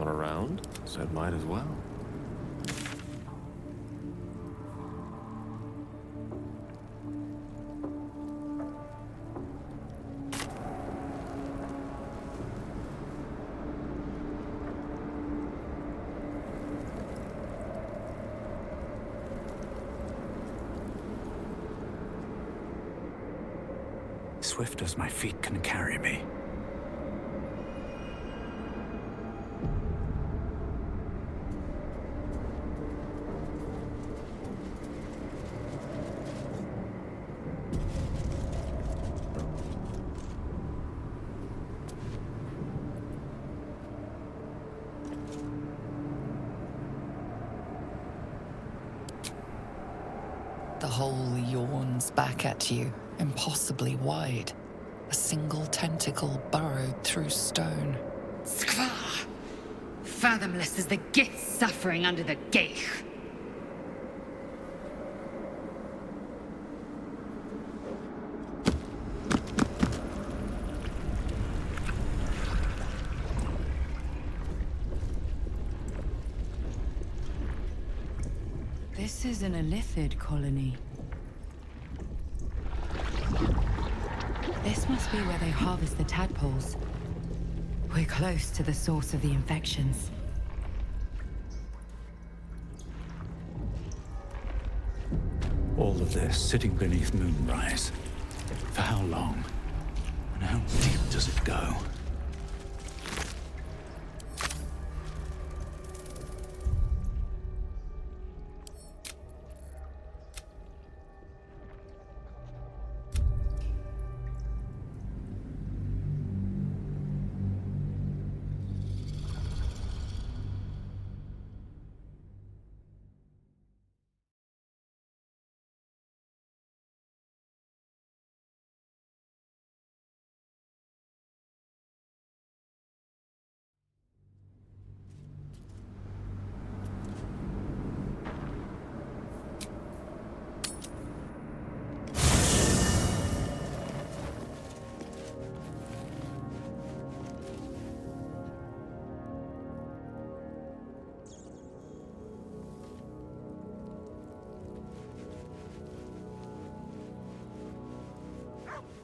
not around, so it might as well. Swift as my feet can carry me. The hole yawns back at you, impossibly wide. A single tentacle burrowed through stone. Skvar! Fathomless as the git suffering under the geich. This is an Illithid colony. This must be where they harvest the tadpoles. We're close to the source of the infections. All of this sitting beneath moonrise. For how long? And how deep does it go?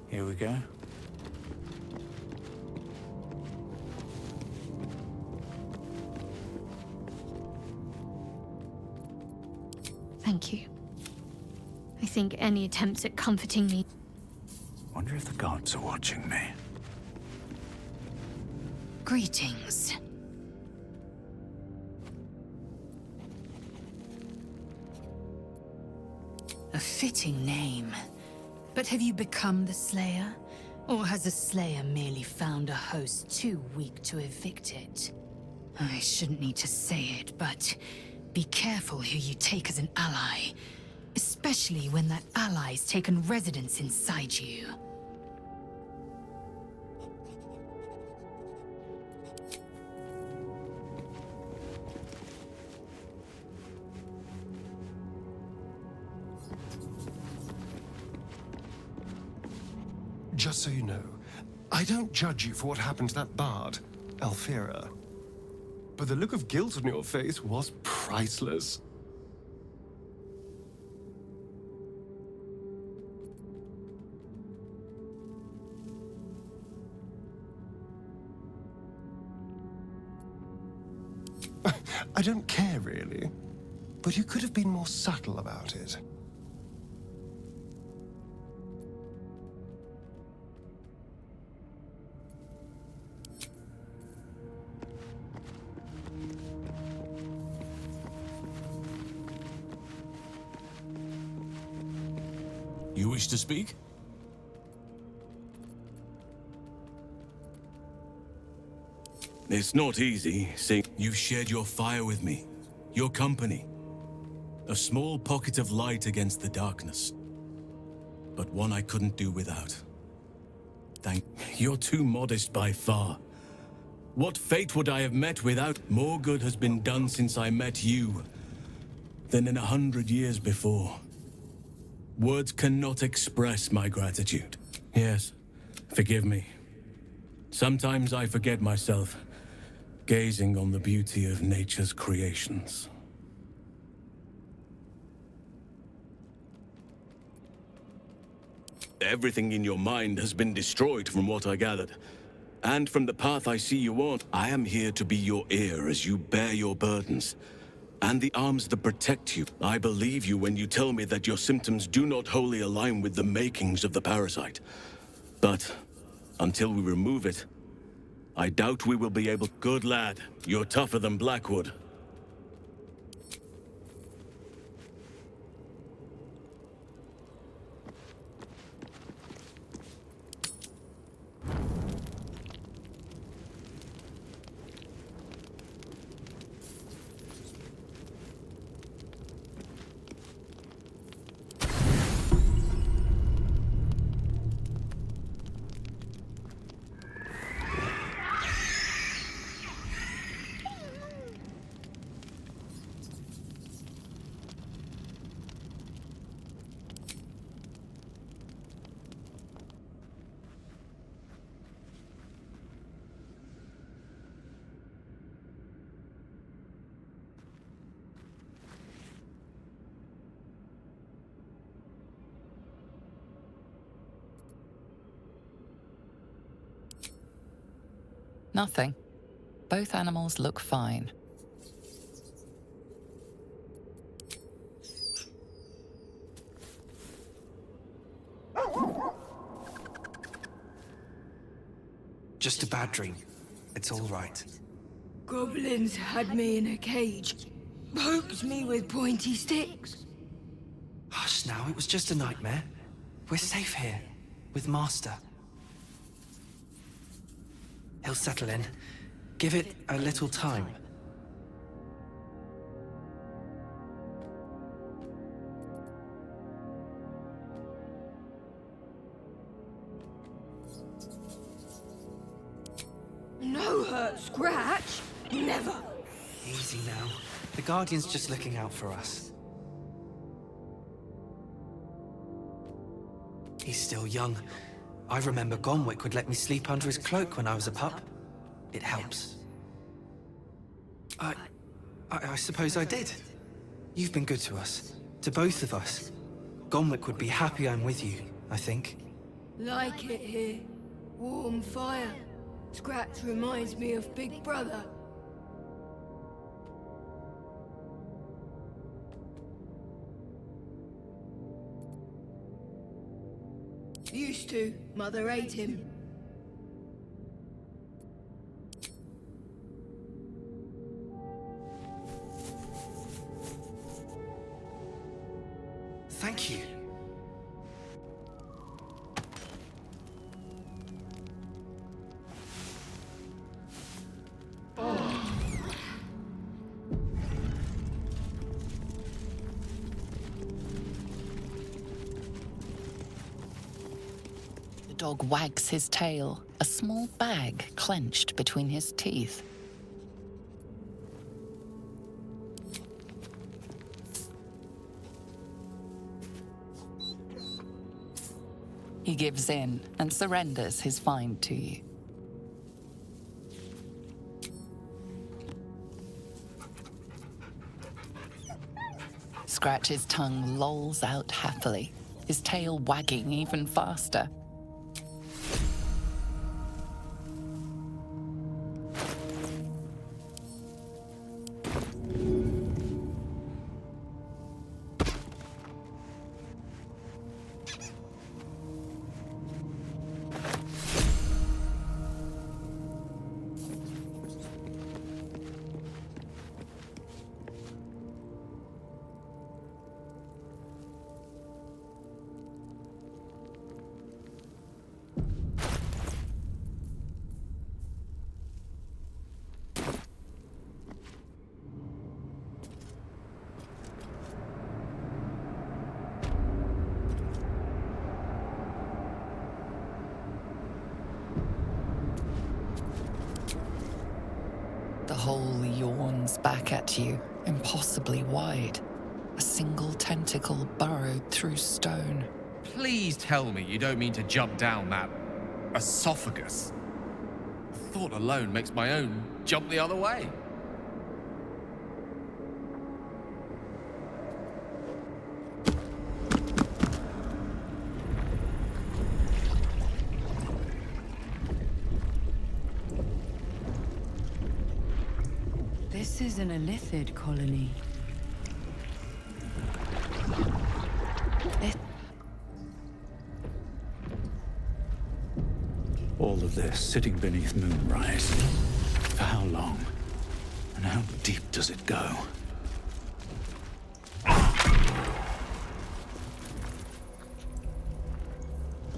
Here we go. Thank you. I think any attempts at comforting me... Wonder if the gods are watching me. Greetings. A fitting name. But have you become the Slayer? Or has the Slayer merely found a host too weak to evict it? I shouldn't need to say it, but be careful who you take as an ally. Especially when that ally's taken residence inside you. Just so you know, I don't judge you for what happened to that bard, Alfira. But the look of guilt on your face was priceless. I don't care, really. But you could have been more subtle about it. You wish to speak? It's not easy, seeing you've shared your fire with me, your company. A small pocket of light against the darkness. But one I couldn't do without. You're too modest by far. What fate would I have met without? More good has been done since I met you than in 100 years before. Words cannot express my gratitude. Yes, forgive me. Sometimes I forget myself. gazing on the beauty of nature's creations. Everything in your mind has been destroyed from what I gathered. And from the path I see you on, I am here to be your ear as you bear your burdens, and the arms that protect you. I believe you when you tell me that your symptoms do not wholly align with the makings of the parasite. But until we remove it, I doubt we will be able... Good lad, you're tougher than Blackwood. Nothing. Both animals look fine. Just a bad dream. It's all right. Goblins had me in a cage. Poked me with pointy sticks. Hush now, it was just a nightmare. We're safe here, with Master. He'll settle in. Give it a little time. No hurt scratch? Never. Easy now. The Guardian's just looking out for us. He's still young. I remember Gonwick would let me sleep under his cloak when I was a pup. It helps. I suppose I did. You've been good to us. To both of us. Gonwick would be happy I'm with you, I think. Like it here. Warm fire. Scratch reminds me of Big Brother. Used to. Mother ate him. Thank you. The dog wags his tail, a small bag clenched between his teeth. He gives in and surrenders his find to you. Scratch's tongue lolls out happily, his tail wagging even faster. The hole yawns back at you, impossibly wide. A single tentacle burrowed through stone. Please tell me you don't mean to jump down that esophagus. Thought alone makes my own jump the other way. This is an Illithid colony. All of this sitting beneath moonrise. For how long? And how deep does it go?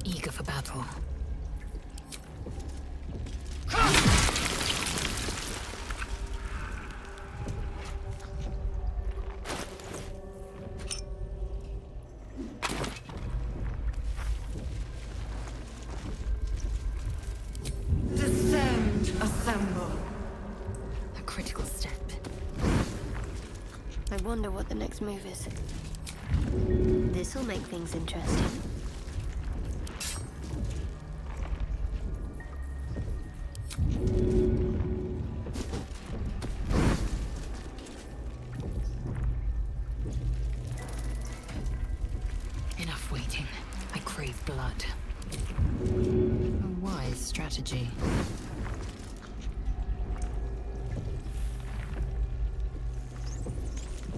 Eager for battle. Descend, assemble. A critical step. I wonder what the next move is. This'll make things interesting. Enough waiting. I crave blood. A wise strategy.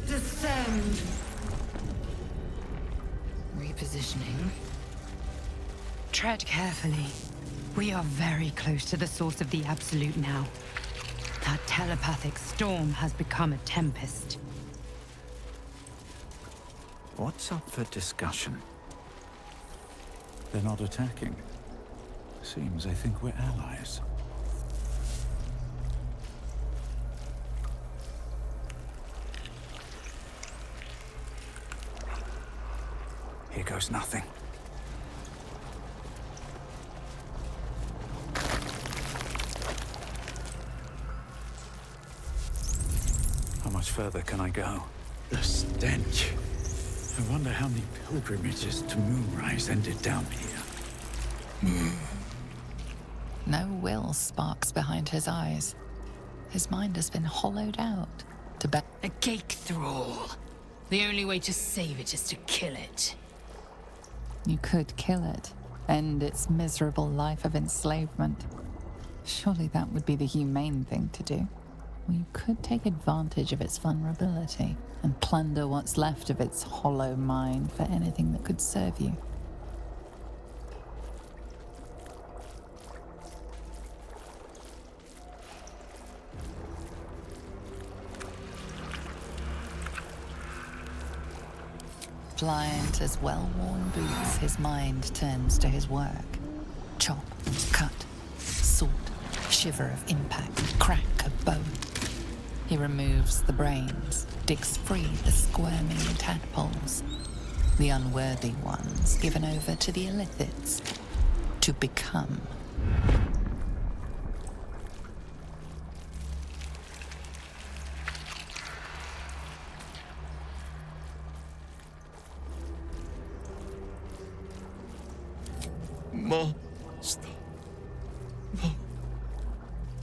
Descend. Repositioning. Tread carefully. We are very close to the source of the Absolute now. That telepathic storm has become a tempest. What's up for discussion? They're not attacking. Seems they think we're allies. Here goes nothing. How much further can I go? The stench. I wonder how many pilgrimages to Moonrise ended down here. No will sparks behind his eyes. His mind has been hollowed out to be. A gate thrall. The only way to save it is to kill it. You could kill it, end its miserable life of enslavement. Surely that would be the humane thing to do. Or you could take advantage of its vulnerability and plunder what's left of its hollow mind for anything that could serve you. Pliant as well-worn boots, his mind turns to his work. Chop, cut, sort, shiver of impact, crack of bone. He removes the brains, digs free the squirming tadpoles, the unworthy ones given over to the Illithids to become. Master. No.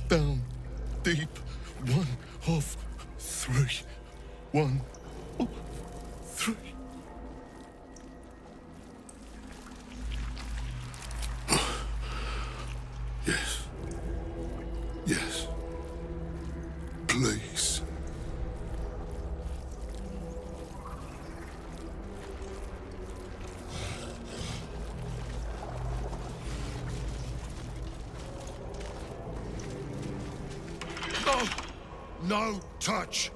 Down deep. 1 of 3. 1 of 3. Yes. Yes. Please. No touch.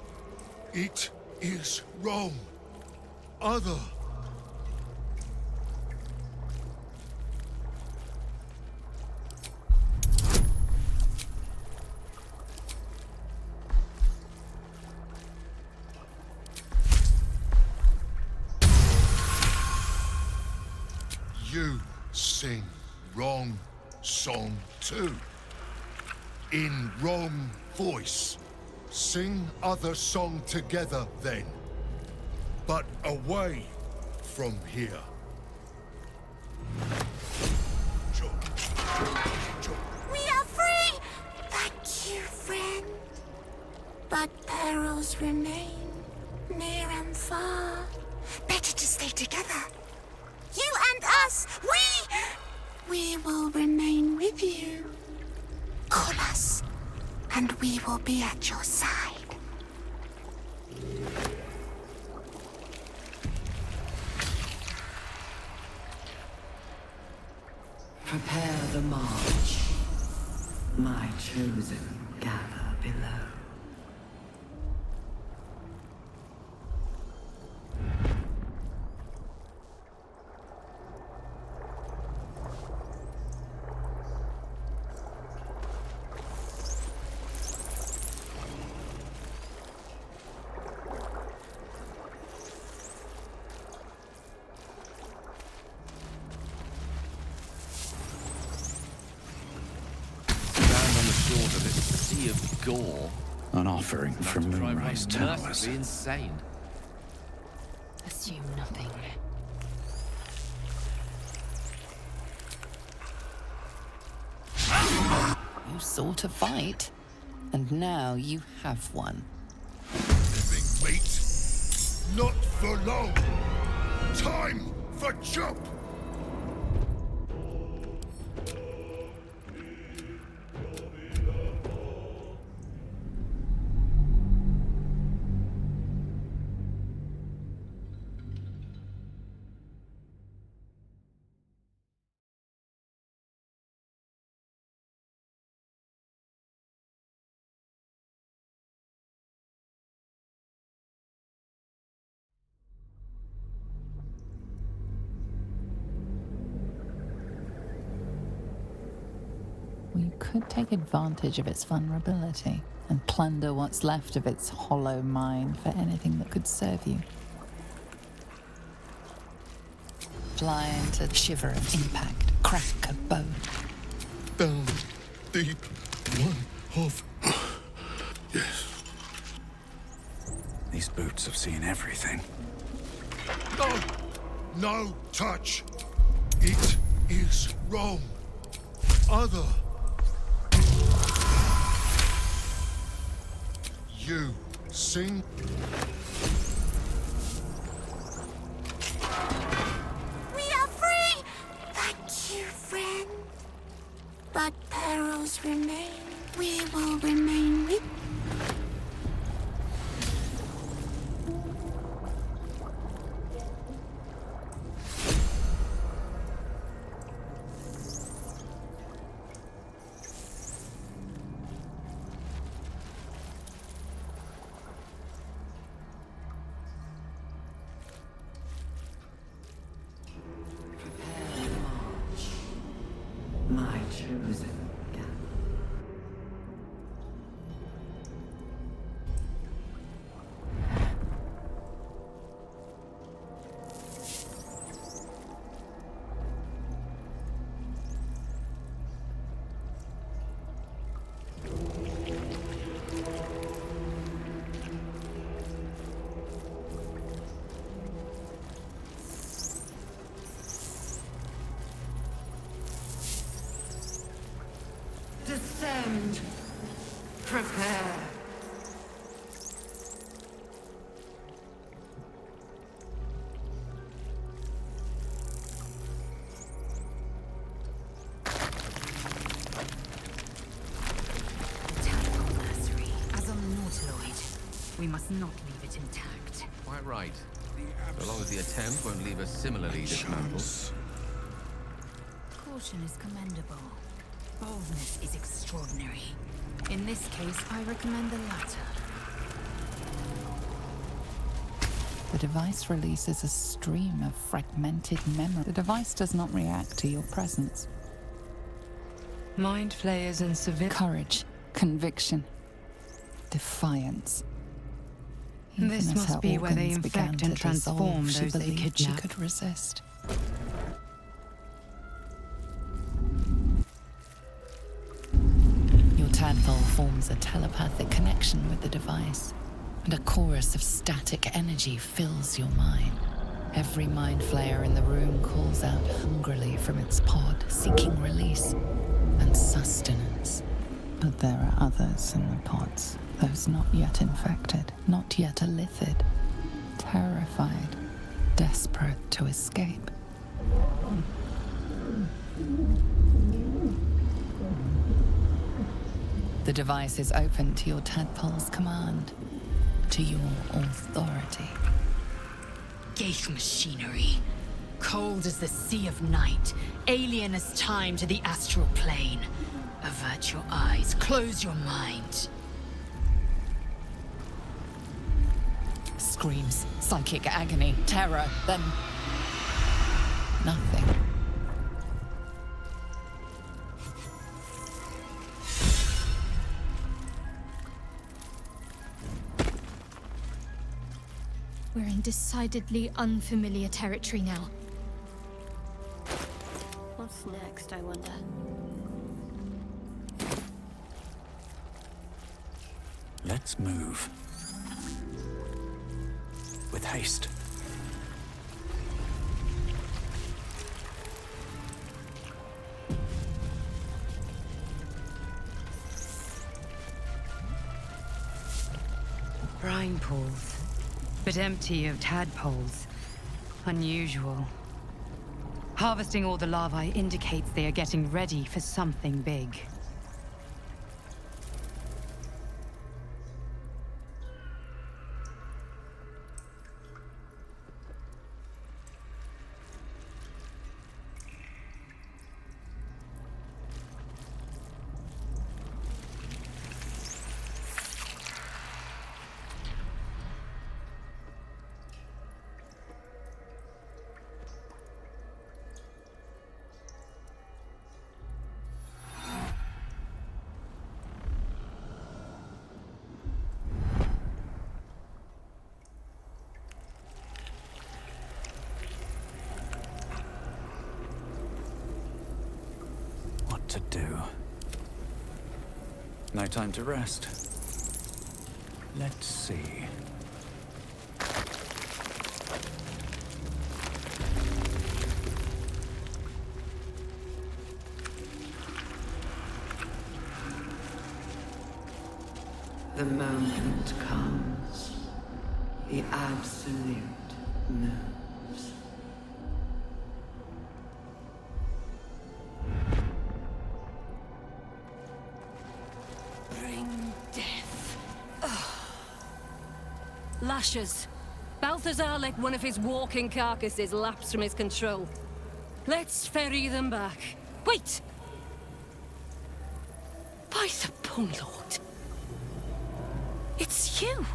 It is wrong. Other. You sing wrong song too. In wrong voice. Sing other song together then, but away from here. We are free! But perils remain, near and far. Better to stay together. You and us, we will remain with you. Call us, and we will be at your side. Prepare the march. My chosen gather below. Sea of gore. An offering from Moonrise Towers. Mercifully insane. Assume nothing. You sought a fight, and now you have one. Living meat? Not for long. Time for chop! We could take advantage of its vulnerability and plunder what's left of its hollow mind for anything that could serve you. Fly into shiver of impact, crack of bone. Down deep, one of... Yes. These boots have seen everything. No! No touch! It is wrong. Other. You sing. We are free! Thank you, friend. But perils remain. We will remain with My chosen gather. Descend. Prepare. As on the Nautiloid, we must not leave it intact. Quite right. So long as the attempt won't leave us similarly dismantled. Caution is commendable. Boldness is extraordinary. In this case, I recommend the latter. The device releases a stream of fragmented memory. The device does not react to your presence. Mind flayers and civil... Courage, conviction, defiance. Even This as must her be where they organs began infect to and transform dissolve, she those they believed she kidnap. could resist. Your tadpole forms a telepathic connection with the device, and a chorus of static energy fills your mind. Every mind flayer in the room calls out hungrily from its pod, seeking release and sustenance. But there are others in the pods, Those not yet infected, not yet illithid, terrified, desperate to escape. The device is open to your tadpole's command, to your authority. Gate machinery. Cold as the sea of night, alien as time to the astral plane. Avert your eyes, close your mind. Screams, psychic agony, terror, then nothing. We're in decidedly unfamiliar territory now. What's next, I wonder? Let's move. With haste. Brine pools, but empty of tadpoles. Unusual. Harvesting all the larvae indicates they are getting ready for something big. To do. No time to rest. Let's see. The moment comes. The absolute moves. Lashes. Balthazar let one of his walking carcasses lapse from his control. Let's ferry them back. Wait! By the Bone Lord. It's you!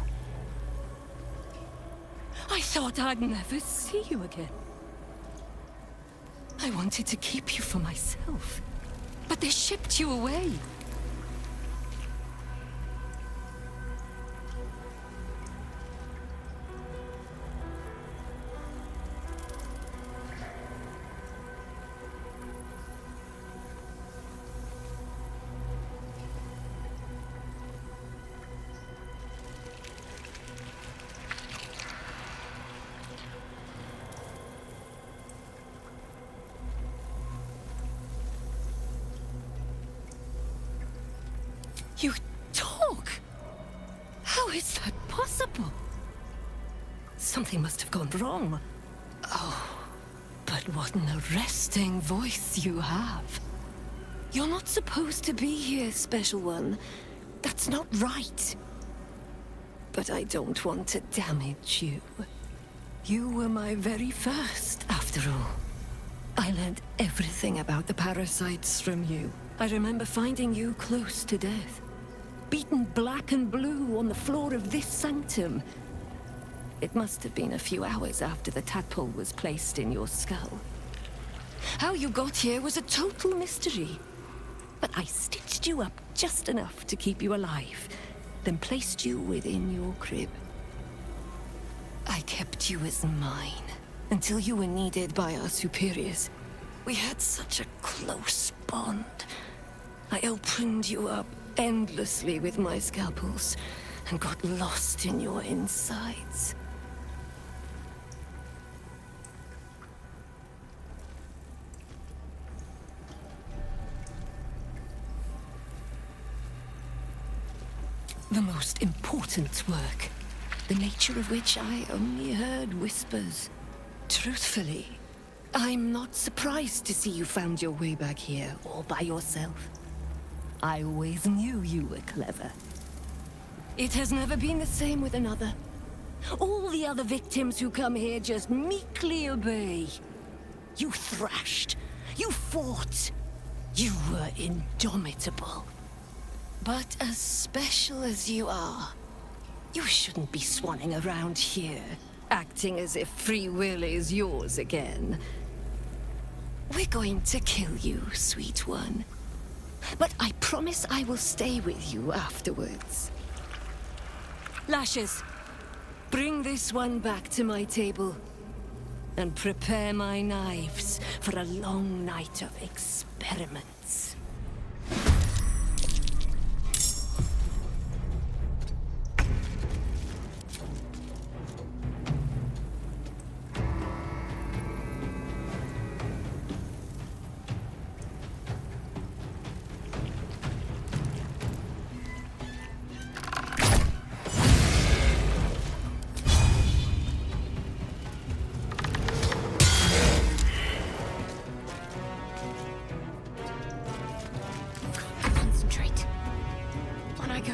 I thought I'd never see you again. I wanted to keep you for myself, but they shipped you away. You talk? How is that possible? Something must have gone wrong. Oh, but what an arresting voice you have. You're not supposed to be here, Special One. That's not right. But I don't want to damage you. You were my very first, after all. I learned everything about the parasites from you. I remember finding you close to death. Beaten black and blue on the floor of this sanctum. It must have been a few hours after the tadpole was placed in your skull. How you got here was a total mystery. But I stitched you up just enough to keep you alive, then placed you within your crib. I kept you as mine, until you were needed by our superiors. We had such a close bond. I opened you up endlessly with my scalpels, and got lost in your insides. The most most important work, the nature of which I only heard whispers. Truthfully, I'm not surprised to see you found your way back here all by yourself. I always knew you were clever. It has never been the same with another. All the other victims who come here just meekly obey. You thrashed. You fought. You were indomitable. But as special as you are, you shouldn't be swanning around here, acting as if free will is yours again. We're going to kill you, sweet one. But I promise I will stay with you afterwards. Lashes, bring this one back to my table. And prepare my knives for a long night of experiments. Concentrate. On I go.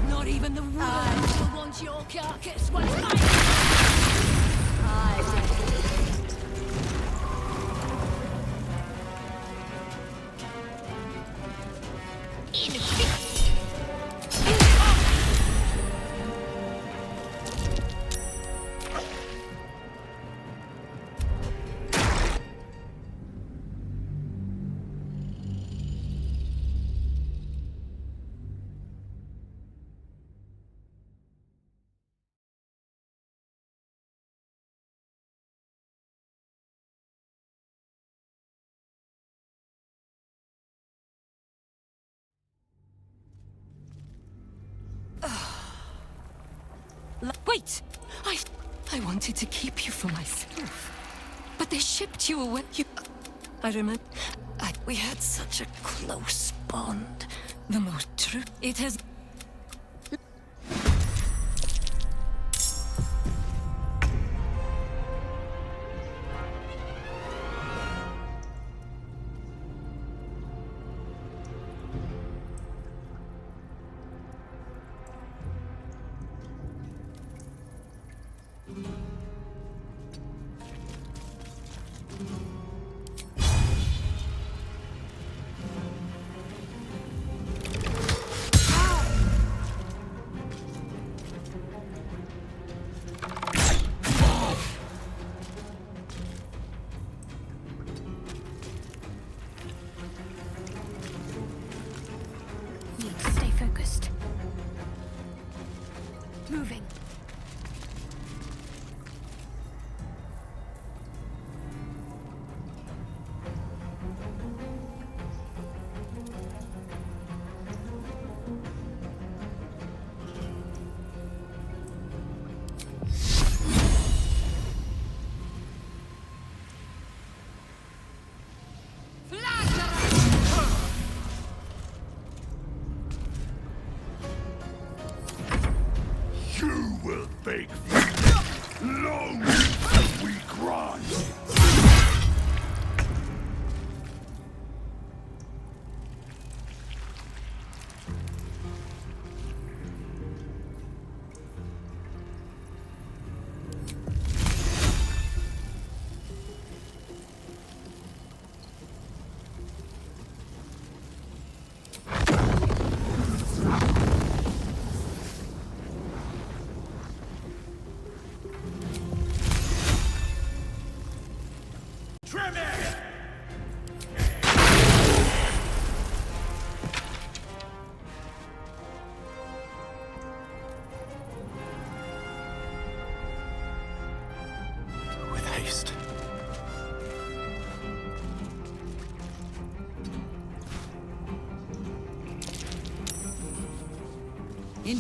Not even the world will want your carcass once Wait! I wanted to keep you for myself. But they shipped you away. I remember... we had such a close bond. The most true... It has... Need to stay focused. Moving. You will beg for long as we grind. It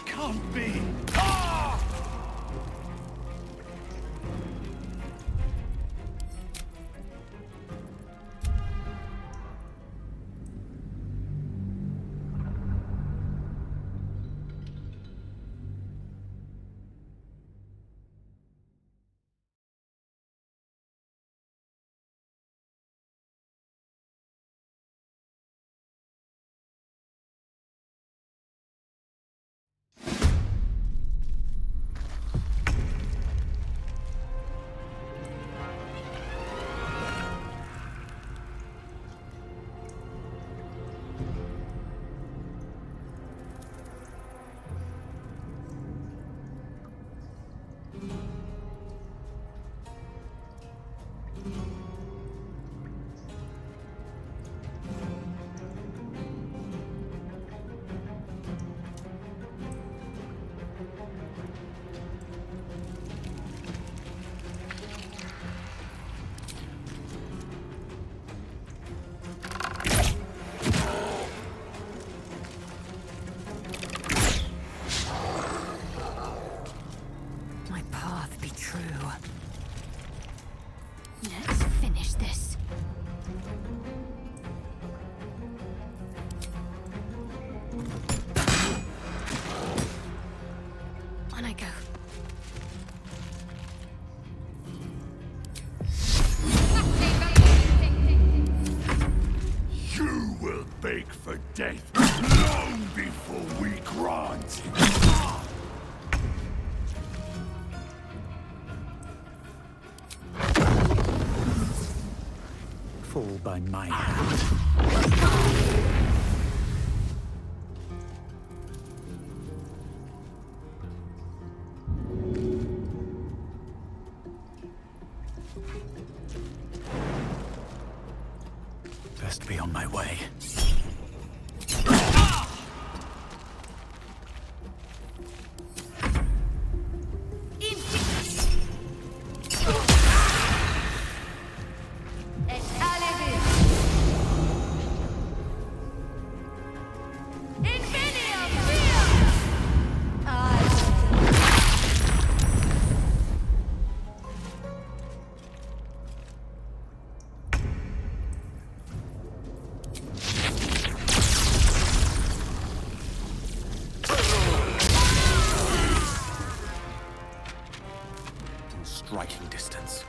can't be. My path be true. Let's finish this. On I go. You will beg for death long before we grant it. Fall by my hand. Best be on my way. Striking distance.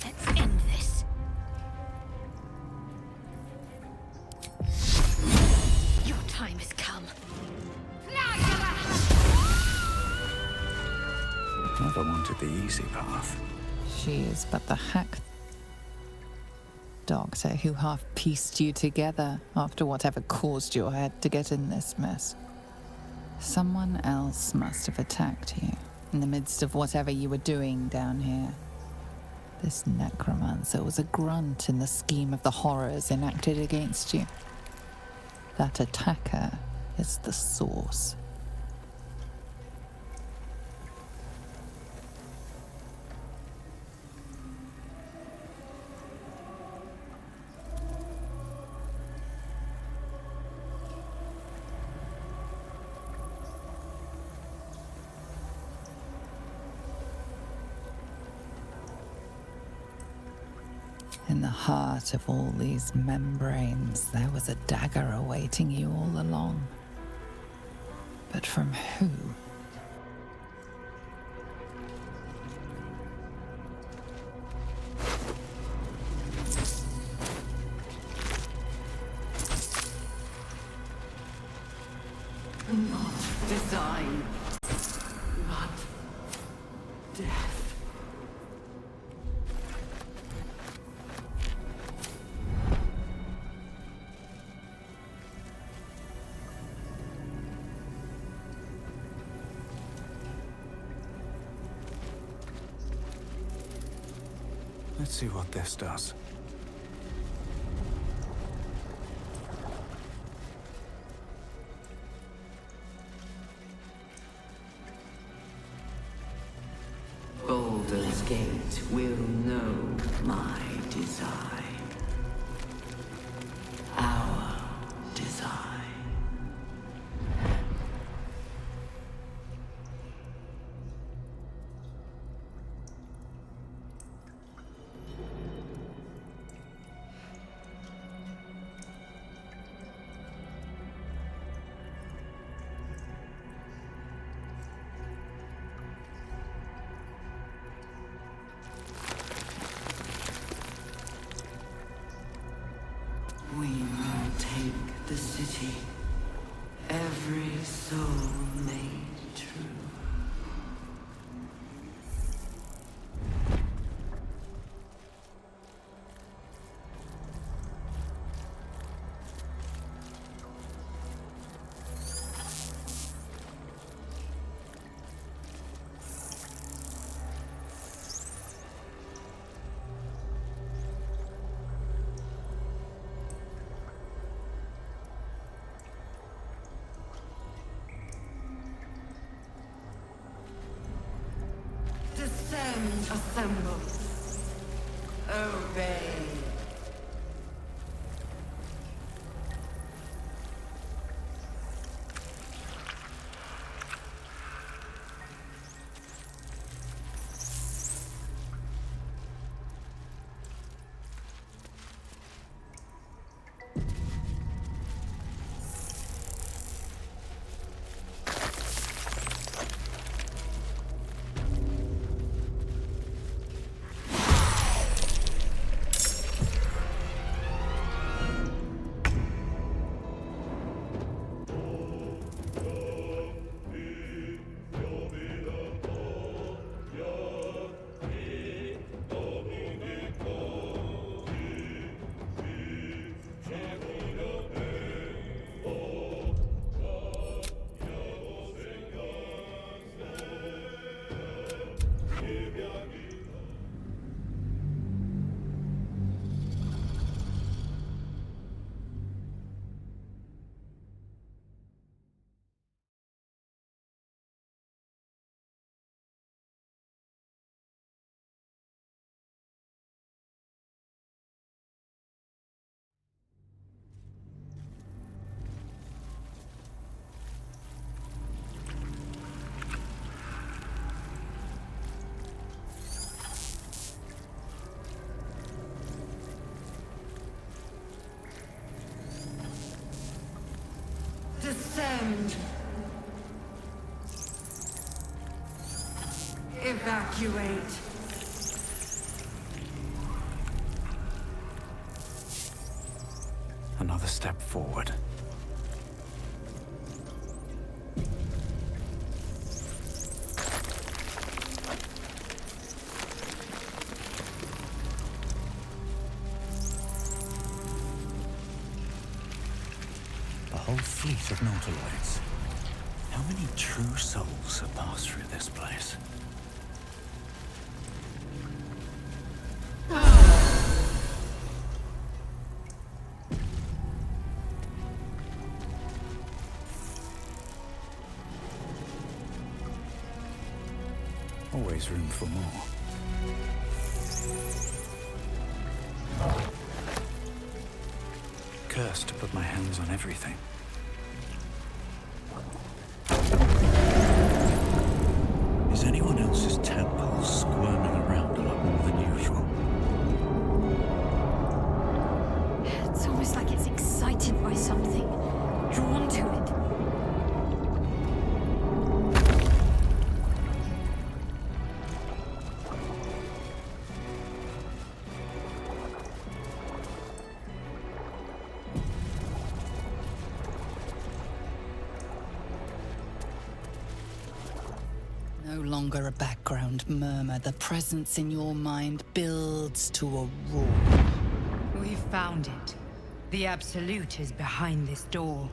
Let's end this. Your time has come. Never wanted the easy path. She is but the hack doctor who half pieced you together after whatever caused your head to get in this mess. Someone else must have attacked you in the midst of whatever you were doing down here. This necromancer was a grunt in the scheme of the horrors enacted against you. That attacker is the source. In the heart of all these membranes, there was a dagger awaiting you all along. But from who? Not design, but death. Let's see what this does. Baldur's Gate will know my design. Our design. We will take the city, every soul made true. Descend, assemble. Obey. Descend. Evacuate. Another step forward. A whole fleet of nautiloids. How many true souls have passed through this place? Always room for more. Cursed to put my hands on everything. Is anyone else's temple squirming around a lot more than usual? No longer a background murmur. The presence in your mind builds to a roar. We found it. The Absolute is behind this door.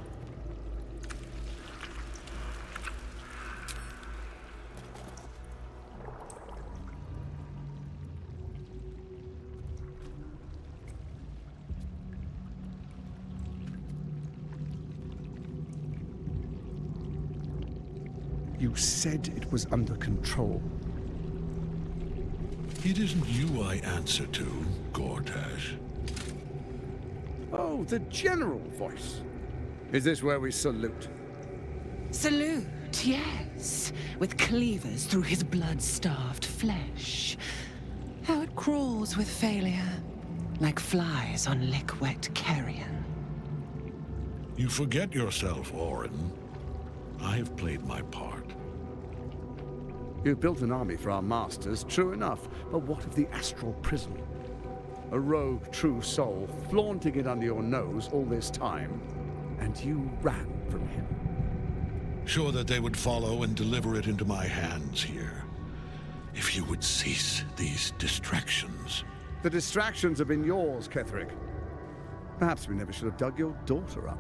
You said it was under control. It isn't you I answer to, Gortash. Oh, the general voice. Is this where we salute? Salute, yes. With cleavers through his blood-starved flesh. How it crawls with failure, like flies on lick-wet carrion. You forget yourself, Orin. I've played my part. You've built an army for our masters, true enough. But what of the astral prison? A rogue true soul flaunting it under your nose all this time, and you ran from him. Sure that they would follow and deliver it into my hands here. If you would cease these distractions. The distractions have been yours, Ketherick. Perhaps we never should have dug your daughter up.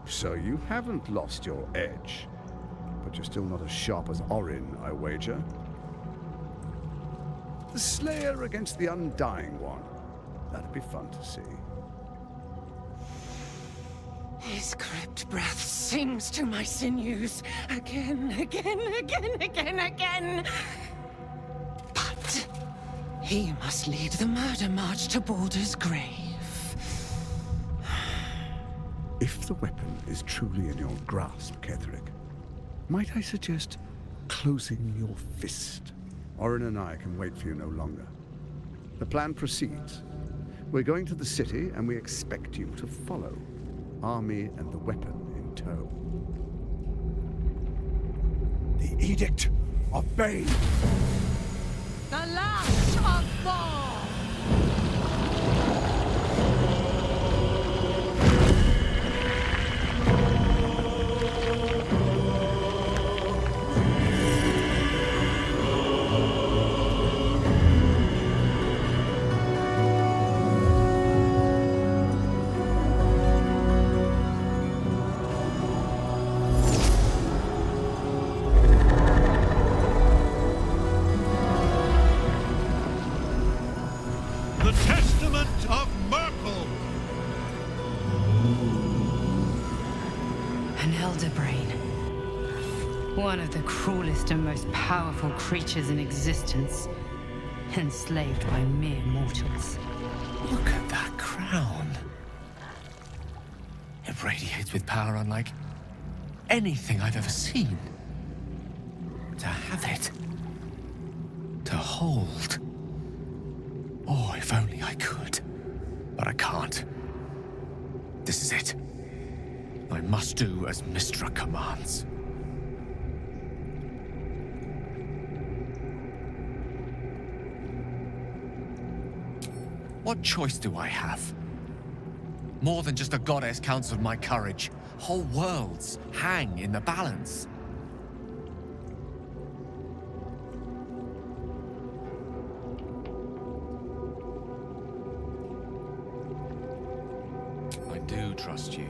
So you haven't lost your edge, but you're still not as sharp as Orin, I wager. The Slayer against the Undying One. That'd be fun to see. His crypt breath sings to my sinews. Again, again, again, again, again. But he must lead the murder march to Baldur's grave. If the weapon is truly in your grasp, Ketherick, might I suggest closing your fist? Orin and I can wait for you no longer. The plan proceeds. We're going to the city, and we expect you to follow. Army and the weapon in tow. The Edict of Bane! The last of Thor! One of the cruelest and most powerful creatures in existence, enslaved by mere mortals. Look at that crown. It radiates with power unlike anything I've ever seen. To have it. To hold. Oh, if only I could. But I can't. This is it. I must do as Mystra commands. What choice do I have? More than just a goddess counseled my courage. Whole worlds hang in the balance. I do trust you.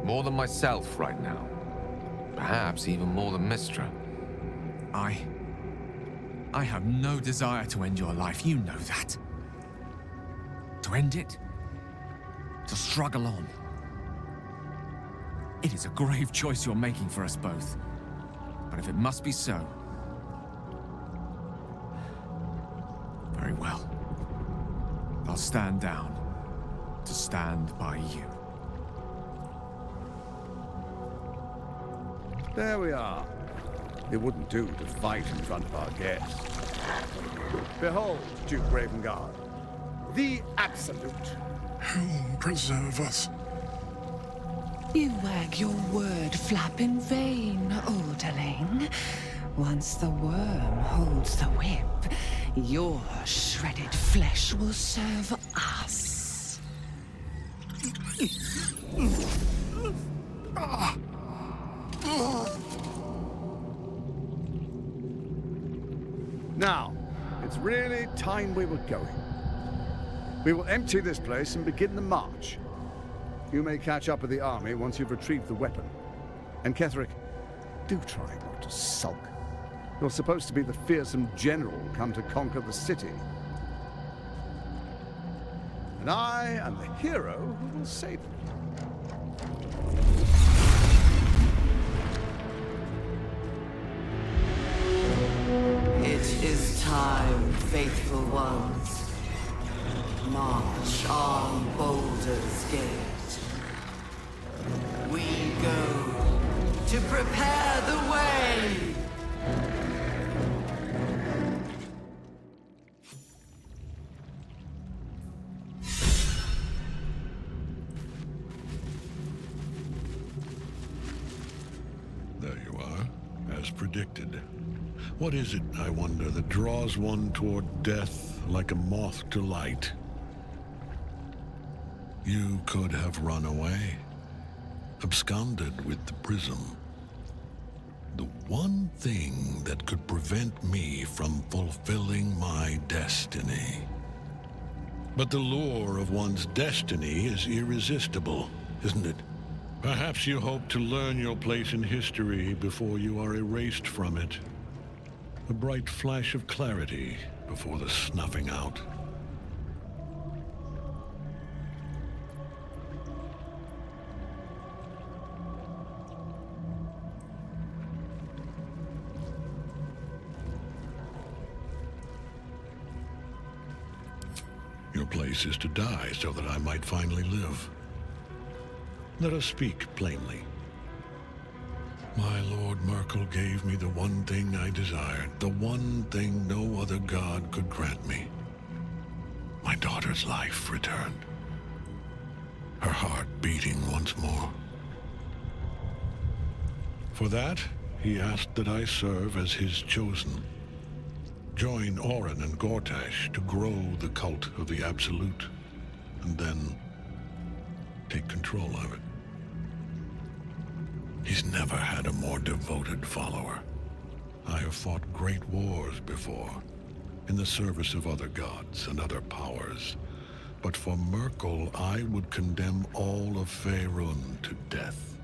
More than myself right now. Perhaps even more than Mystra. I have no desire to end your life, you know that. To end it? To struggle on? It is a grave choice you're making for us both. But if it must be so... very well. I'll stand down to stand by you. There we are. It wouldn't do to fight in front of our guests. Behold, Duke Ravengard. The Absolute. Helm preserve us. You wag your word flap in vain, Alderling. Once the worm holds the whip, your shredded flesh will serve us. really time we were going. We will empty this place and begin the march. You may catch up with the army once you've retrieved the weapon. And Ketheric, do try not to sulk. You're supposed to be the fearsome general come to conquer the city. And I am the hero who will save it. It is time, faithful ones. March on Baldur's Gate. We go to prepare the way! There you are, as predicted. What is it, I wonder, that draws one toward death like a moth to light? You could have run away, absconded with the prism. The one thing that could prevent me from fulfilling my destiny. But the lure of one's destiny is irresistible, isn't it? Perhaps you hope to learn your place in history before you are erased from it. A bright flash of clarity before the snuffing out. Your place is to die so that I might finally live. Let us speak plainly. My Lord Merkel gave me the one thing I desired, the one thing no other god could grant me. My daughter's life returned. Her heart beating once more. For that, he asked that I serve as his chosen. Join Orin and Gortash to grow the cult of the Absolute, and then take control of it. He's never had a more devoted follower. I have fought great wars before, in the service of other gods and other powers. But for Merkel, I would condemn all of Faerun to death.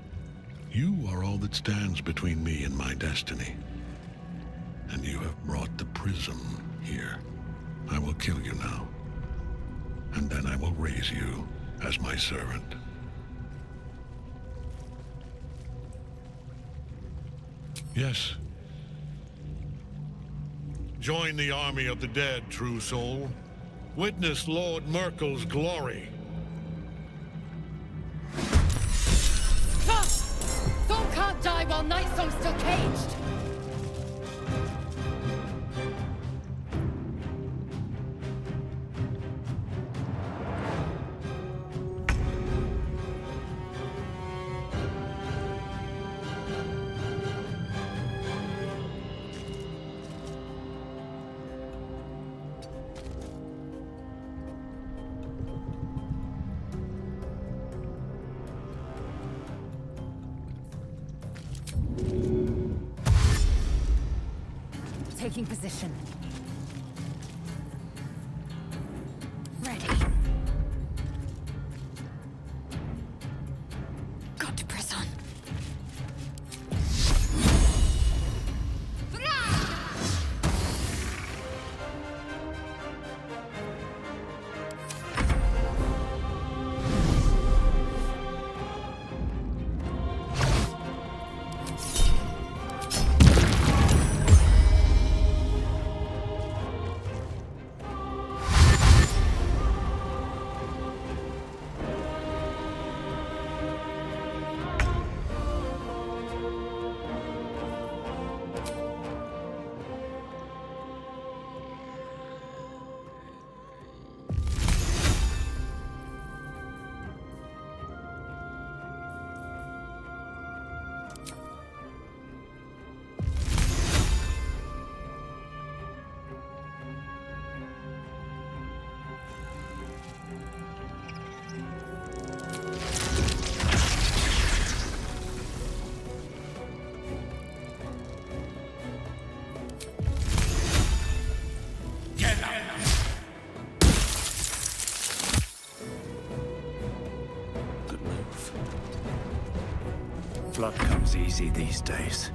You are all that stands between me and my destiny. And you have brought the prism here. I will kill you now. And then I will raise you as my servant. Yes. Join the army of the dead, true soul. Witness Lord Merkel's glory. Thor can't die while Nightsong's still caged! Taking position. Ready. Got to press on. blood comes easy these days.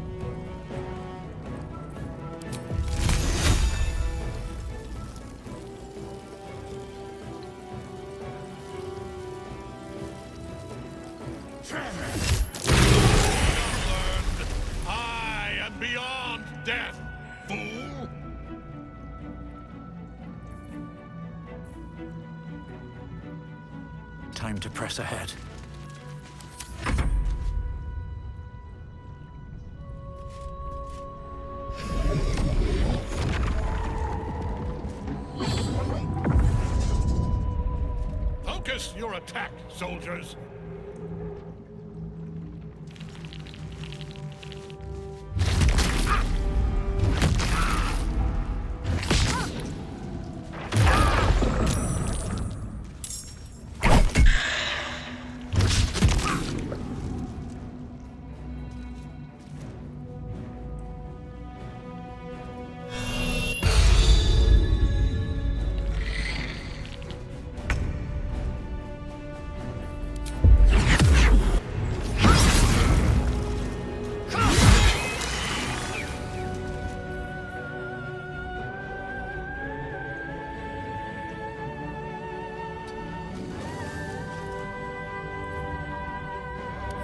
I am beyond death, fool! Time to press ahead. Focus your attack, soldiers!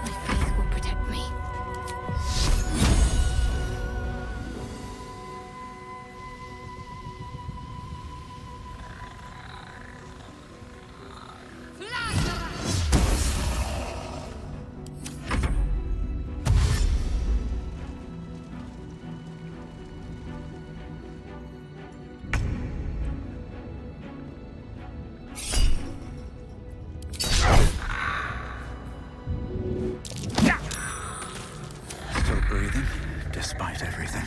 Faith will protect me. Still breathing, despite everything.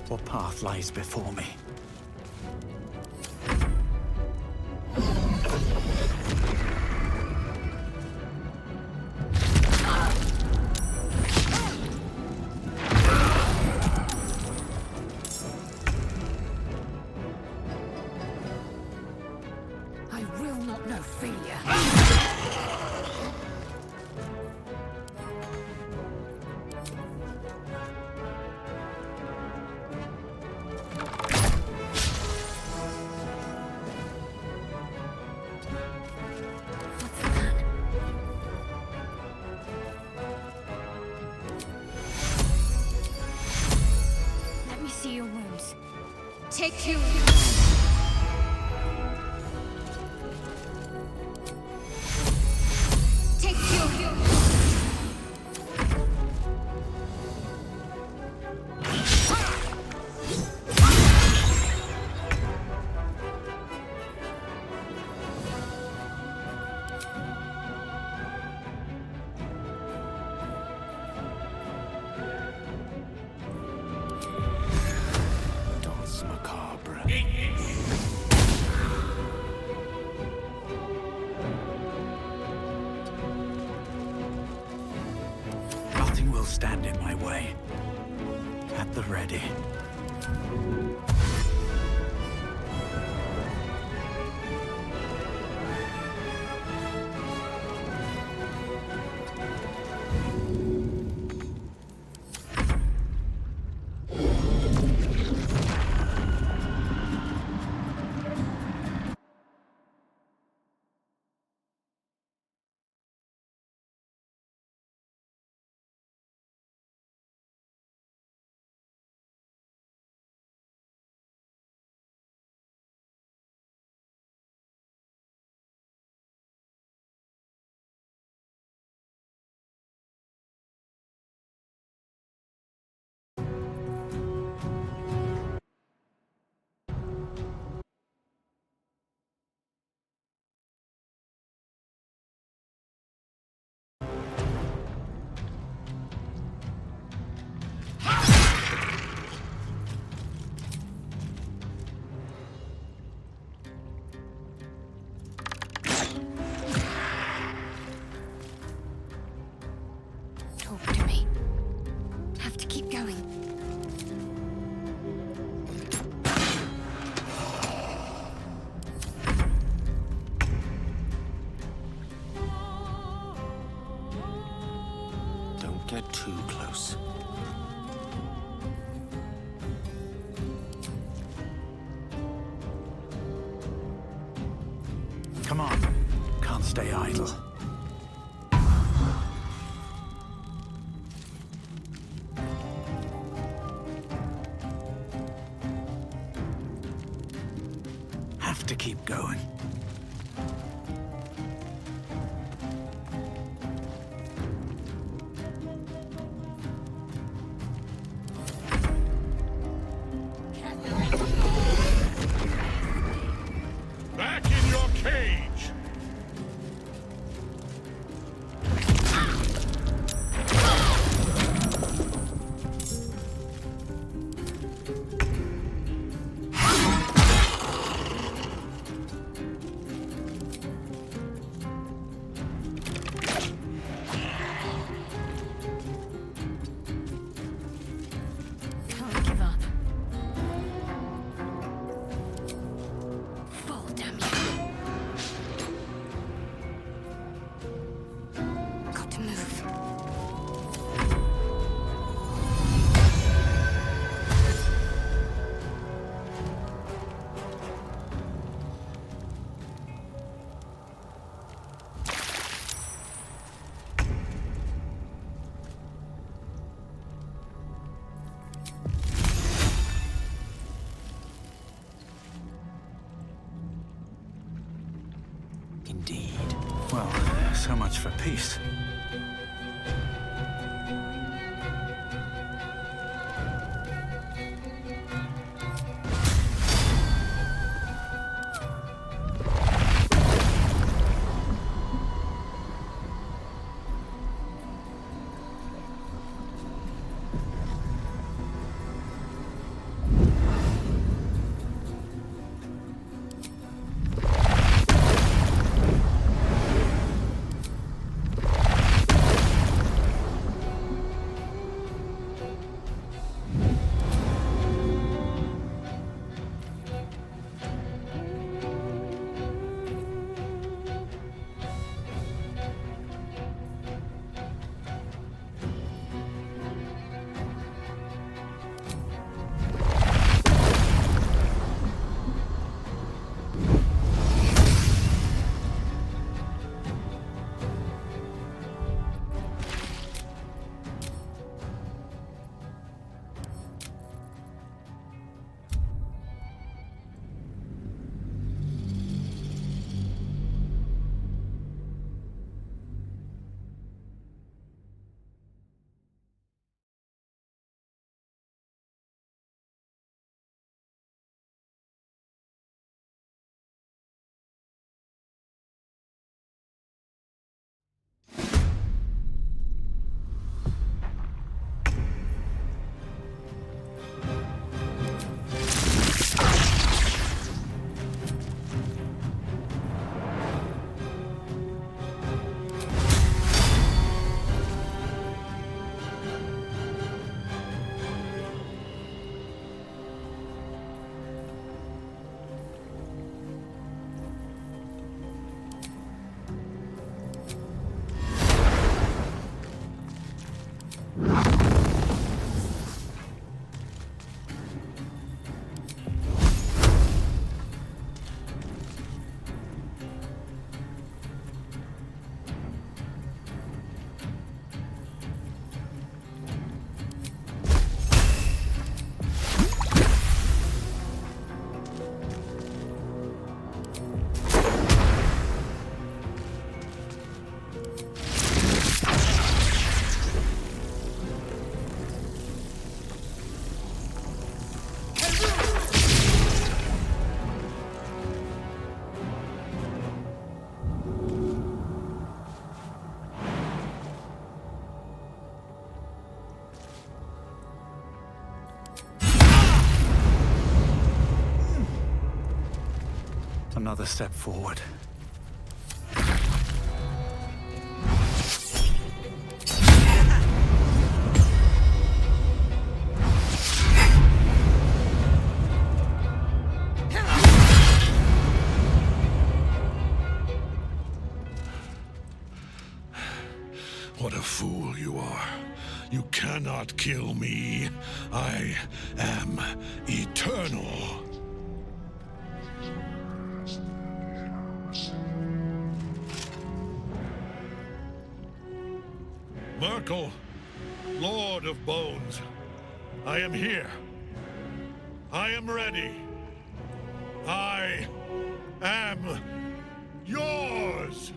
What path lies before me? I will not know failure. Let me see your wounds. Take you. Take you. Danse macabre. Nothing will stand in my way. At the ready. get too close. Come on. Can't stay idle. Have to keep going. Back in your cage! Can't give up. Fall, damn you. Got to move. Indeed. Well, so much for peace. Another step forward. What a fool you are. You cannot kill me. I am eternal. Merkel, Lord of Bones, I am here. I am ready. I am yours.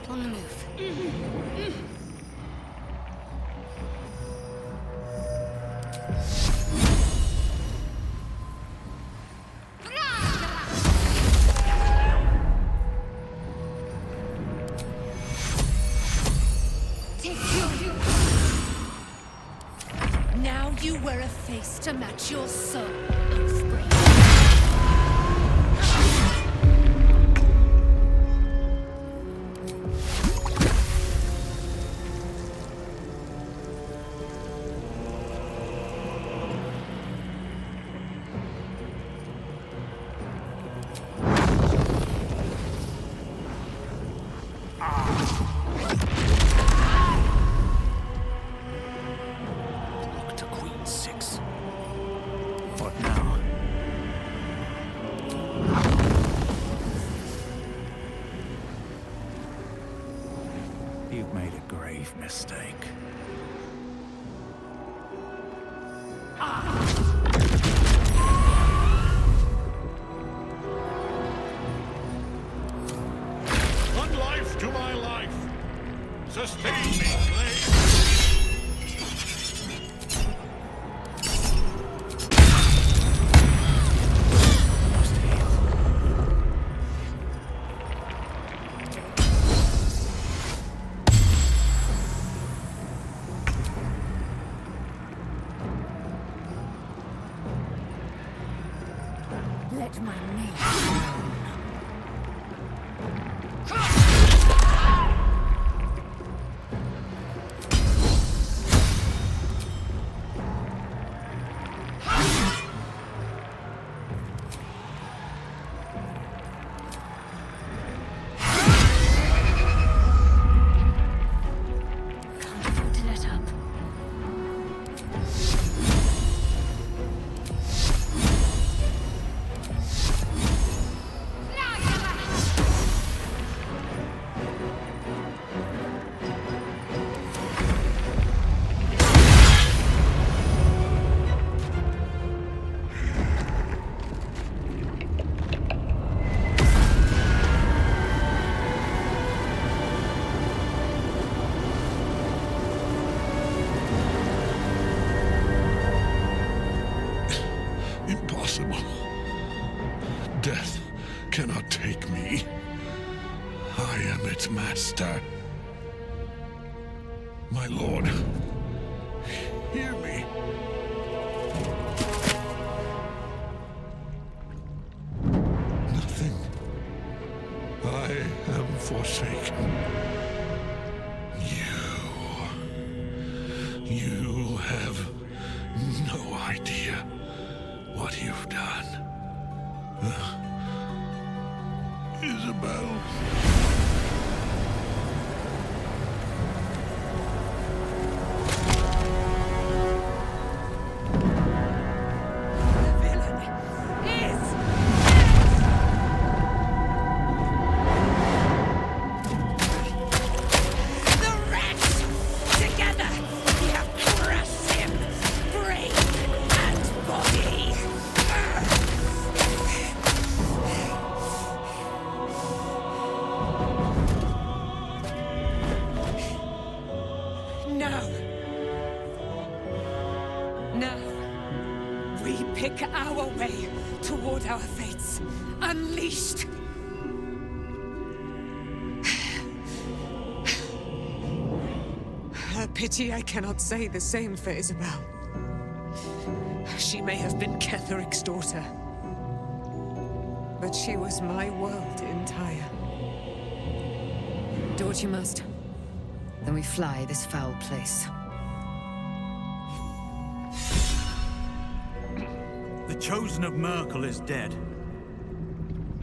On the move. Now you wear a face to match your soul. You've made a grave mistake. One life to my life. Sustain me, slave. Let my name be known. Can't afford to let up. master. My lord, hear me. Nothing. I am forsaken. You have no idea what you've done. Isabel. Our way toward our fates, unleashed. A pity I cannot say the same for Isabel. She may have been Ketheric's daughter, but she was my world entire. Do what you must. Then we fly this foul place. The Chosen of Merkel is dead.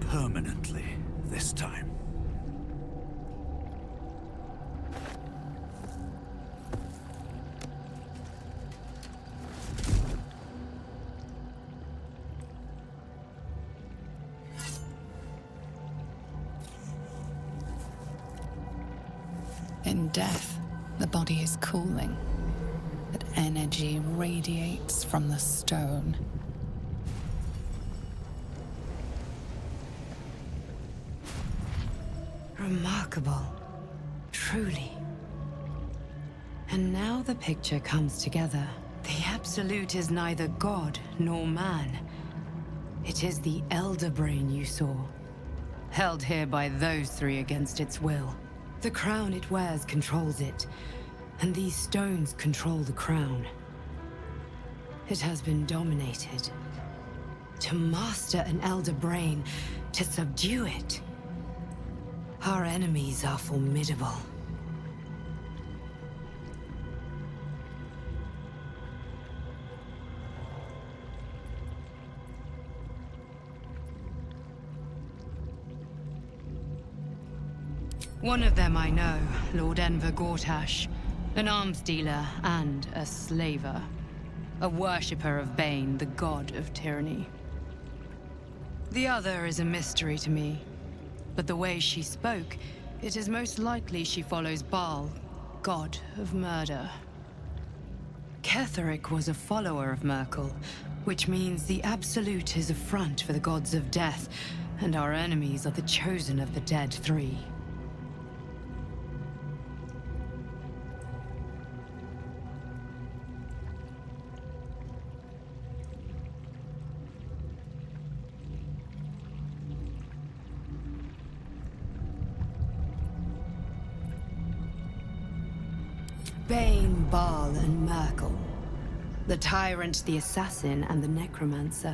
Permanently, this time. In death, the body is cooling, but energy radiates from the stone. Remarkable. Truly. And now the picture comes together. The Absolute is neither god nor man. It is the Elder Brain you saw, held here by those three against its will. The crown it wears controls it, and these stones control the crown. It has been dominated. To master an Elder Brain, to subdue it. Our enemies are formidable. One of them I know, Lord Enver Gortash, an arms dealer and a slaver. A worshipper of Bane, the god of tyranny. The other is a mystery to me. But the way she spoke, it is most likely she follows Baal, god of murder. Ketheric was a follower of Merkel, which means the Absolute is a front for the gods of death, and our enemies are the chosen of the dead three. Bane, Baal, and Merkel. The Tyrant, the Assassin, and the Necromancer.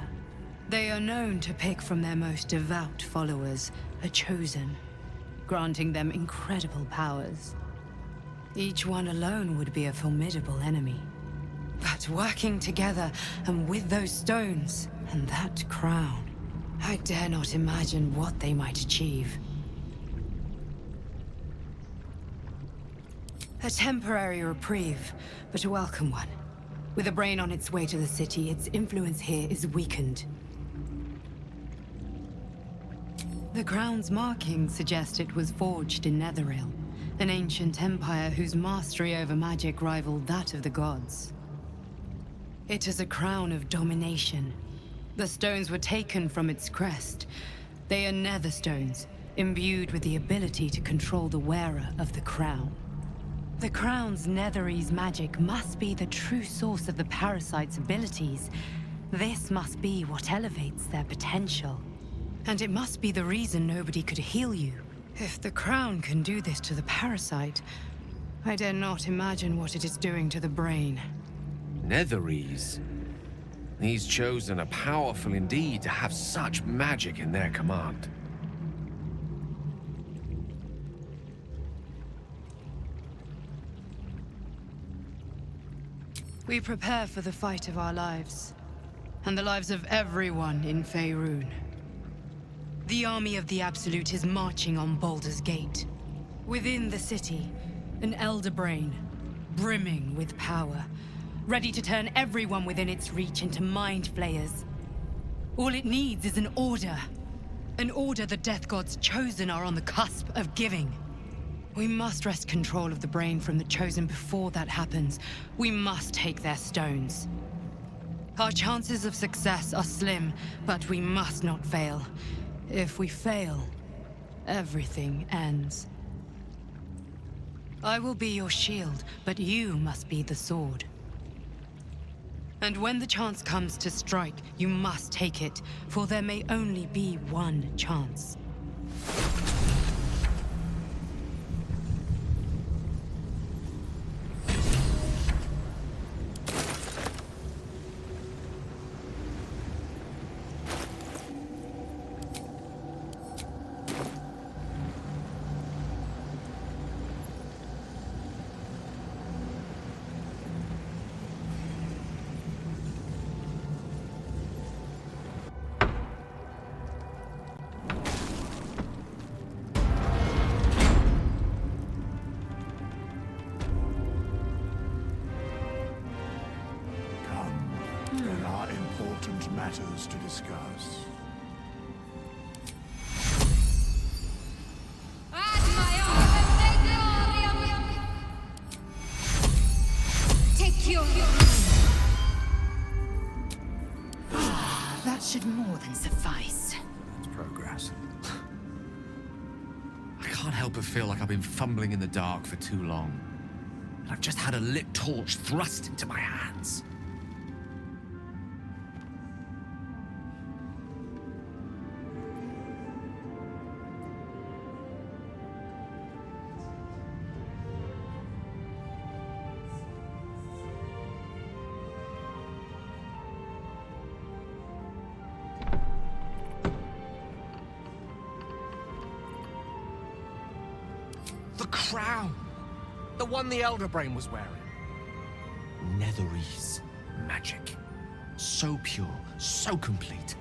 They are known to pick from their most devout followers, a chosen, granting them incredible powers. Each one alone would be a formidable enemy. But working together, and with those stones, and that crown, I dare not imagine what they might achieve. A temporary reprieve, but a welcome one. With a brain on its way to the city, its influence here is weakened. The crown's markings suggest it was forged in Netheril, an ancient empire whose mastery over magic rivaled that of the gods. It is a crown of domination. The stones were taken from its crest. They are nether stones, imbued with the ability to control the wearer of the crown. The crown's Netherese magic must be the true source of the parasite's abilities. This must be what elevates their potential. And it must be the reason nobody could heal you, If the crown can do this to the parasite, I dare not imagine what it is doing to the brain. Netherese. These chosen are powerful indeed to have such magic in their command. We prepare for the fight of our lives, and the lives of everyone in Faerun. The army of the Absolute is marching on Baldur's Gate. Within the city, an elder brain, brimming with power, ready to turn everyone within its reach into mind flayers. All it needs is an order. An order the Death Gods chosen are on the cusp of giving. We must wrest control of the brain from the chosen before that happens. We must take their stones. Our chances of success are slim, but we must not fail. If we fail, everything ends. I will be your shield, but you must be the sword. And when the chance comes to strike, you must take it, for there may only be one chance. There are important matters to discuss. Take your... That should more than suffice. It's progress. I can't help but feel like I've been fumbling in the dark for too long. And I've just had a lit torch thrust into my hands. The crown! The one the Elder Brain was wearing. Netherese magic. So pure, so complete,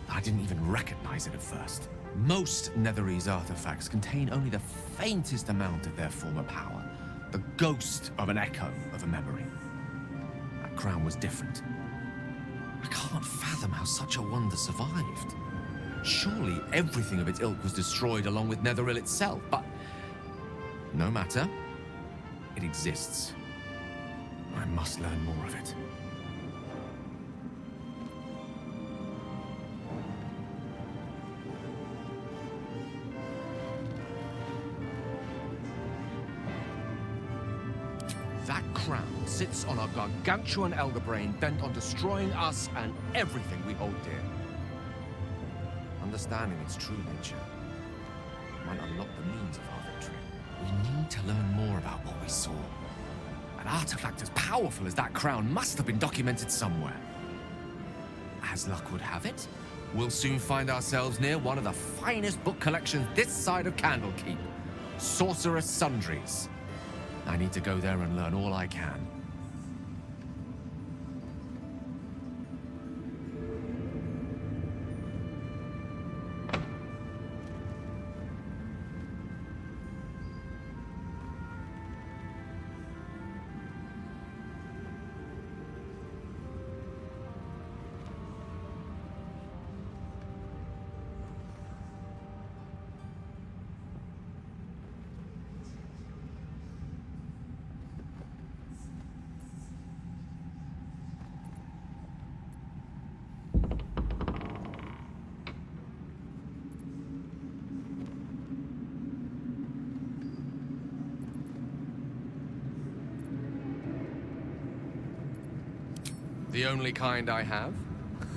that I didn't even recognize it at first. Most Netherese artifacts contain only the faintest amount of their former power. The ghost of an echo of a memory. That crown was different. I can't fathom how such a wonder survived. Surely everything of its ilk was destroyed along with Netheril itself, but no matter. It exists. I must learn more of it. That crown sits on a gargantuan elder brain bent on destroying us and everything we hold dear. Understanding its true nature might unlock the means of our victory. We need to learn more about what we saw. An artifact as powerful as that crown must have been documented somewhere. As luck would have it, we'll soon find ourselves near one of the finest book collections this side of Candlekeep, Sorcerer's Sundries. I need to go there and learn all I can. The only kind I have?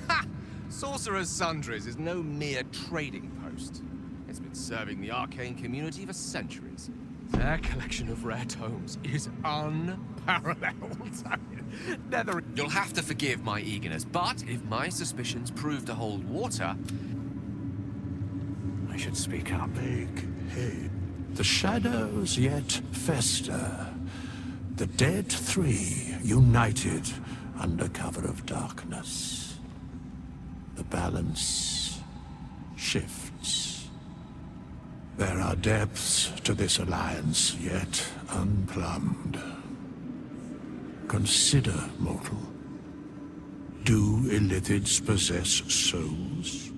Ha! Sorcerer's Sundries is no mere trading post. It's been serving the arcane community for centuries. Their collection of rare tomes is unparalleled. Nether... You'll have to forgive my eagerness, but if my suspicions prove to hold water... I should speak up. Make hay. The shadows yet fester. The dead three united under cover of darkness. The balance shifts. There are depths to this alliance yet unplumbed. Consider, mortal. Do illithids possess souls?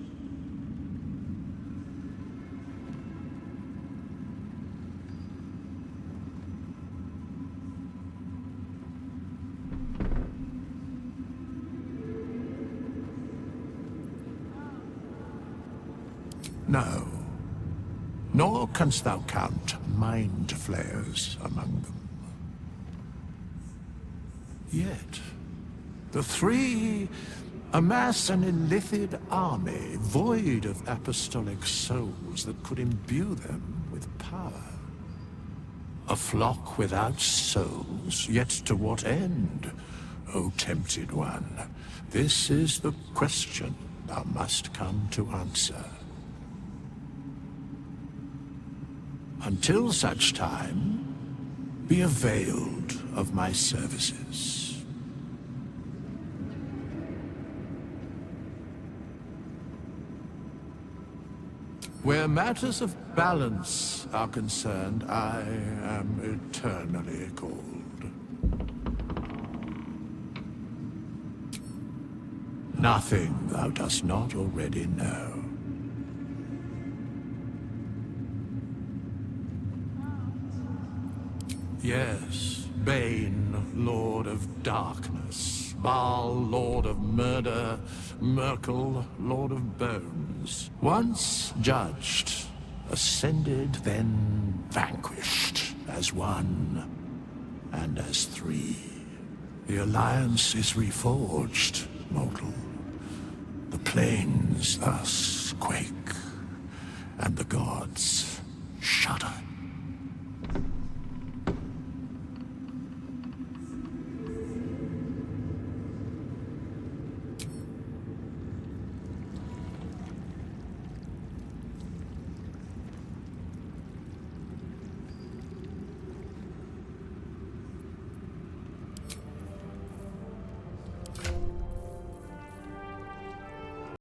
No. Nor canst thou count mind flayers among them. Yet, the three amass an illithid army void of apostolic souls that could imbue them with power. A flock without souls, yet to what end, O tempted one? This is the question thou must come to answer. Until such time, be availed of my services. Where matters of balance are concerned, I am eternally cold. Nothing thou dost not already know. Yes, Bane, Lord of Darkness, Baal, Lord of Murder, Merkel, Lord of Bones. Once judged, ascended, then vanquished, as one, and as three. The Alliance is reforged, mortal. The plains thus quake, and the gods shudder.